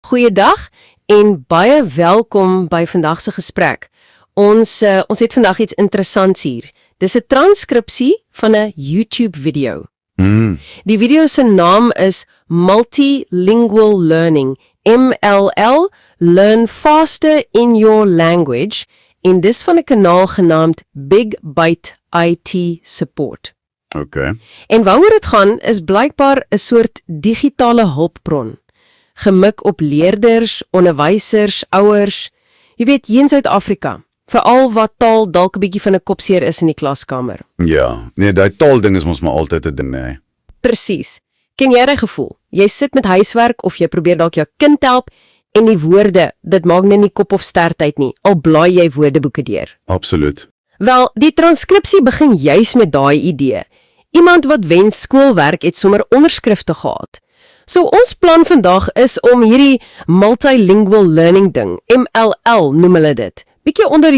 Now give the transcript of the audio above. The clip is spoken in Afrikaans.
Goeiedag en baie welkom by vandag se gesprek. Ons het vandag iets interessants hier. Dis 'n transkripsie van 'n YouTube video. Die video se naam is Multilingual Learning, MLL, Learn Faster in Your Language, en dis van 'n kanaal genaamd Big Byte IT Support. Okay. En waaroor dit gaan is blykbaar 'n soort digitale hulpbron, gemik op leerders, onderwysers, ouers, jy weet, hier in Suid-Afrika, veral wat taal dalk 'n bietjie van 'n kopseer is in die klaskamer. Ja, nee, daai taalding is mos maar altyd 'n ding, nee. Presies. Ken jy daai gevoel? Jy sit met huiswerk of jy probeer dalk jou kind help en die woorde, dit maak net nie kop of stert uit nie, al blaai jy woordeboeke deur. Absoluut. Wel, die transkripsie begin juis met daai idee. Iemand wat wens skoolwerk het sommer onderskrifte gehad. So ons plan vandag is om hierdie multilingual learning ding, MLL noem hulle dit, bietjie onder die